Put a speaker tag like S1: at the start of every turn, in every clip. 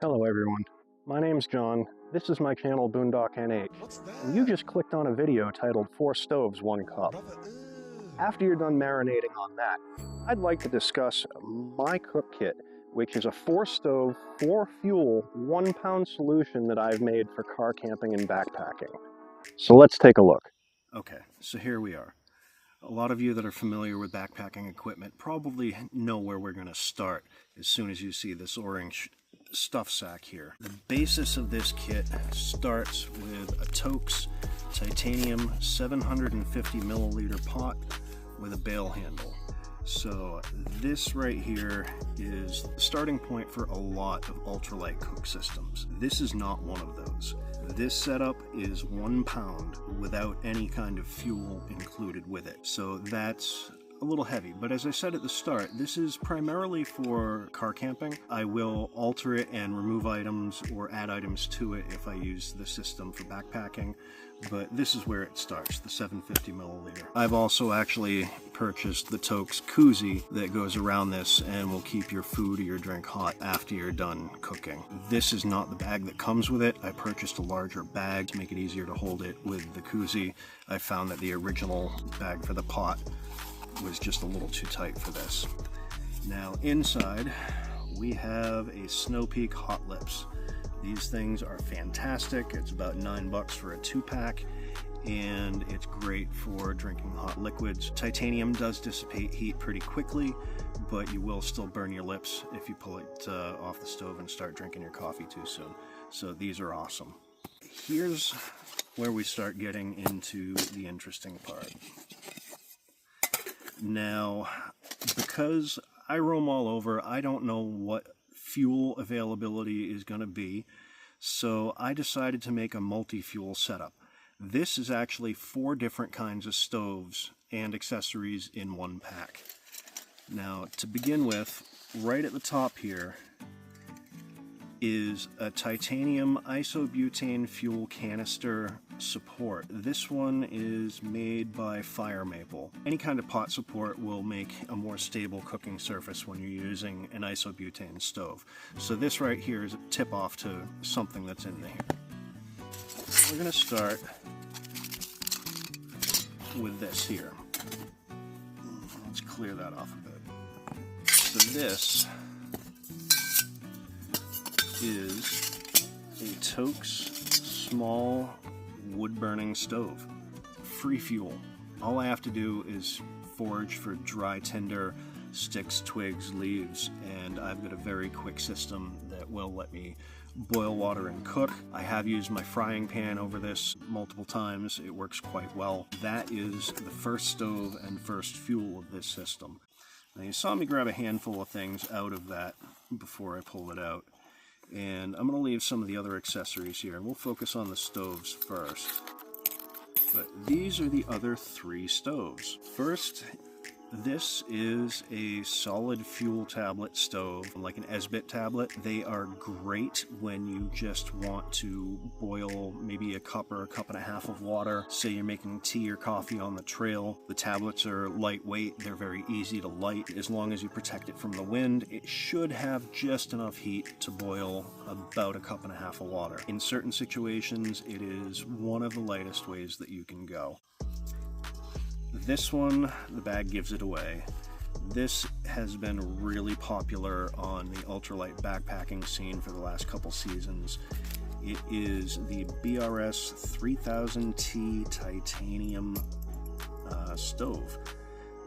S1: Hello everyone, my name's John, this is my channel Boondock NH, and you just clicked on a video titled 4 Stoves, 1 Cup. After you're done marinating on that, I'd like to discuss my cook kit, which is a 4 stove, 4 fuel, 1 pound solution that I've made for car camping and backpacking. So let's take a look.
S2: Okay, so here we are. A lot of you that are familiar with backpacking equipment probably know where we're going to start as soon as you see this orange stuff sack here. The basis of this kit starts with a Stoking titanium 750 milliliter pot with a bail handle. So this right here is the starting point for a lot of ultralight cook systems. This is not one of those. This setup is 1 pound without any kind of fuel included with it. So that's a little heavy, but as I said at the start, this is primarily for car camping. I will alter it and remove items or add items to it if I use the system for backpacking, but this is where it starts, the 750 milliliter. I've also actually purchased the Stoking koozie that goes around this and will keep your food or your drink hot after you're done cooking. This is not the bag that comes with it. I purchased a larger bag to make it easier to hold it with the koozie. I found that the original bag for the pot was just a little too tight for this. Now inside we have a Snow Peak Hot Lips. These things are fantastic. It's about $9 for a 2-pack and it's great for drinking hot liquids. Titanium does dissipate heat pretty quickly, but you will still burn your lips if you pull it off the stove and start drinking your coffee too soon. So these are awesome. Here's where we start getting into the interesting part. Now, because I roam all over, I don't know what fuel availability is going to be, so I decided to make a multi-fuel setup. This is actually 4 different kinds of stoves and accessories in 1 pack. Now, to begin with, right at the top here is a titanium isobutane fuel canister support. This one is made by Fire Maple. Any kind of pot support will make a more stable cooking surface when you're using an isobutane stove. So this right here is a tip off to something that's in there. We're going to start with this here. Let's clear that off a bit. So this is a Stoking small wood-burning stove. Free fuel. All I have to do is forage for dry tinder, sticks, twigs, leaves, and I've got a very quick system that will let me boil water and cook. I have used my frying pan over this multiple times. It works quite well. That is the first stove and first fuel of this system. Now you saw me grab a handful of things out of that before I pulled it out. And I'm going to leave some of the other accessories here, and we'll focus on the stoves first. But these are the other 3 stoves. First, this is a solid fuel tablet stove, like an Esbit tablet. They are great when you just want to boil maybe a cup or a cup and a half of water. Say you're making tea or coffee on the trail. The tablets are lightweight. They're very easy to light. As long as you protect it from the wind, it should have just enough heat to boil about a cup and a half of water. In certain situations, it is one of the lightest ways that you can go. This one, the bag gives it away. This has been really popular on the ultralight backpacking scene for the last couple seasons. It is the BRS 3000T titanium stove.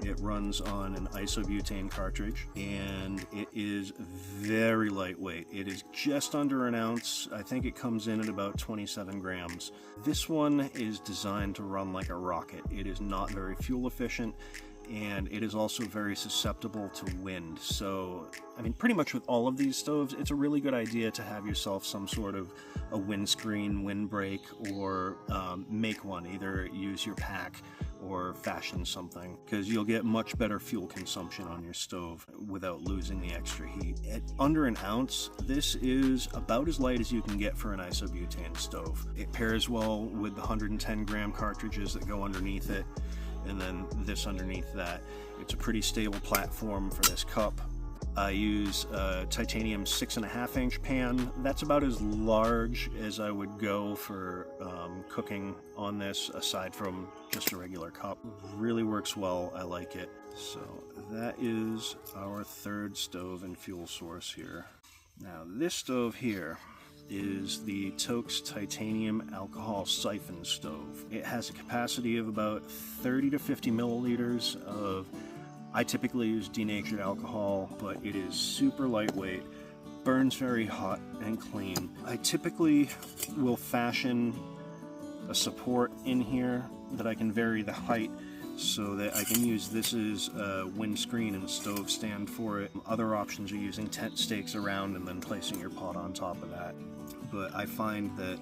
S2: It runs on an isobutane cartridge and it is very lightweight. It is just under an ounce. I think it comes in at about 27 grams. This one is designed to run like a rocket. It is not very fuel efficient and it is also very susceptible to wind. So, I mean, pretty much with all of these stoves, it's a really good idea to have yourself some sort of a windscreen, windbreak, or make one. Either use your pack or fashion something, because you'll get much better fuel consumption on your stove without losing the extra heat. At under an ounce, this is about as light as you can get for an isobutane stove. It pairs well with the 110 gram cartridges that go underneath it, and then this underneath that. It's a pretty stable platform for this cup. I use a titanium 6.5 inch pan. That's about as large as I would go for cooking on this, aside from just a regular cup. Really works well, I like it. So that is our third stove and fuel source here. Now this stove here is the Stoking titanium alcohol siphon stove. It has a capacity of about 30 to 50 milliliters of, I typically use denatured alcohol, but it is super lightweight, burns very hot and clean. I typically will fashion a support in here that I can vary the height so that I can use this as a windscreen and stove stand for it. Other options are using tent stakes around and then placing your pot on top of that. But I find that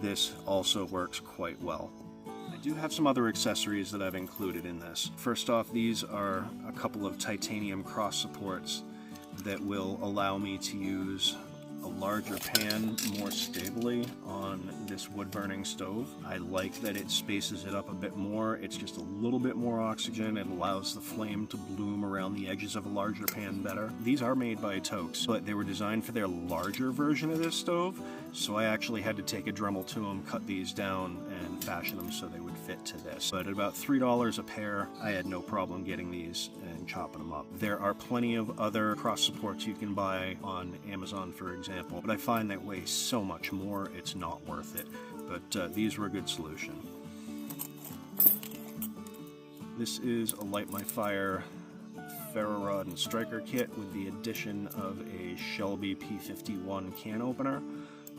S2: this also works quite well. I do have some other accessories that I've included in this. First off, these are a couple of titanium cross supports that will allow me to use a larger pan more stably on this wood burning stove. I like that it spaces it up a bit more. It's just a little bit more oxygen. It allows the flame to bloom around the edges of a larger pan better. These are made by Stoking, but they were designed for their larger version of this stove, so I actually had to take a Dremel to them, cut these down, and fashion them so they would fit to this. But at about $3 a pair, I had no problem getting these and chopping them up. There are plenty of other cross supports you can buy on Amazon, for example, but I find that weighs so much more, it's not worth it. But these were a good solution. This is a Light My Fire ferro rod and striker kit with the addition of a Shelby P51 can opener,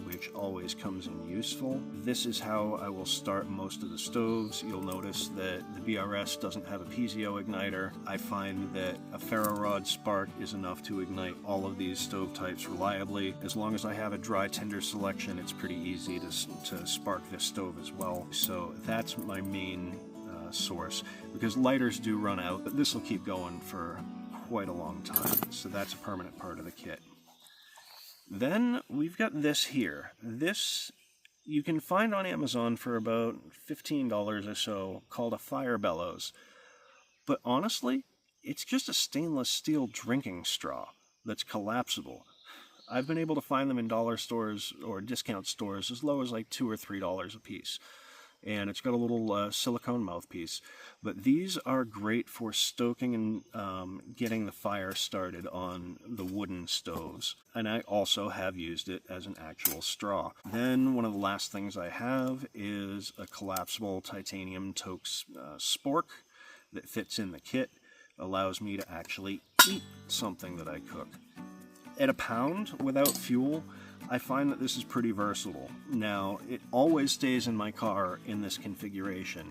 S2: which always comes in useful. This is how I will start most of the stoves. You'll notice that the BRS doesn't have a piezo igniter. I find that a ferro rod spark is enough to ignite all of these stove types reliably. As long as I have a dry tinder selection, it's pretty easy to spark this stove as well. So that's my main source, because lighters do run out, but this will keep going for quite a long time. So that's a permanent part of the kit. Then we've got this here. This you can find on Amazon for about $15 or so, called a fire bellows. But honestly, it's just a stainless steel drinking straw that's collapsible. I've been able to find them in dollar stores or discount stores as low as like $2 or $3 a piece. And it's got a little silicone mouthpiece. But these are great for stoking and getting the fire started on the wooden stoves. And I also have used it as an actual straw. Then one of the last things I have is a collapsible titanium Stoking spork that fits in the kit. Allows me to actually eat something that I cook. At a pound without fuel, I find that this is pretty versatile. Now, it always stays in my car in this configuration,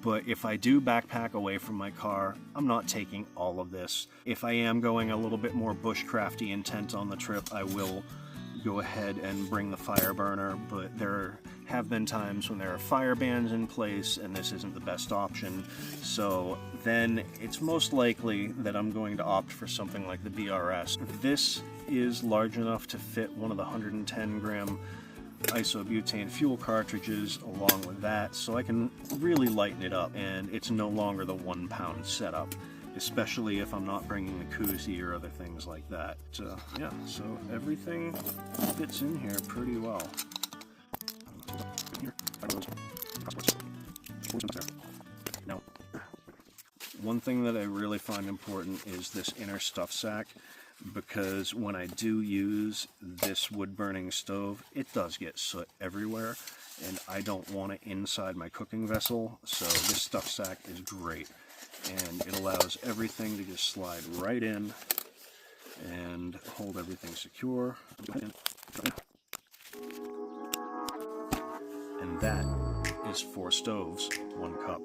S2: but if I do backpack away from my car, I'm not taking all of this. If I am going a little bit more bushcrafty intent on the trip, I will go ahead and bring the fire burner, but there have been times when there are fire bans in place and this isn't the best option, so then it's most likely that I'm going to opt for something like the BRS. This is large enough to fit one of the 110 gram Isobutane fuel cartridges along with that, so I can really lighten it up, and it's no longer the 1 pound setup, especially if I'm not bringing the koozie or other things like that. Yeah, so everything fits in here pretty well. Now, one thing that I really find important is this inner stuff sack, because when I do use this wood burning stove, it does get soot everywhere, and I don't want it inside my cooking vessel, so this stuff sack is great, and it allows everything to just slide right in and hold everything secure. And that is 4 stoves, 1 cup.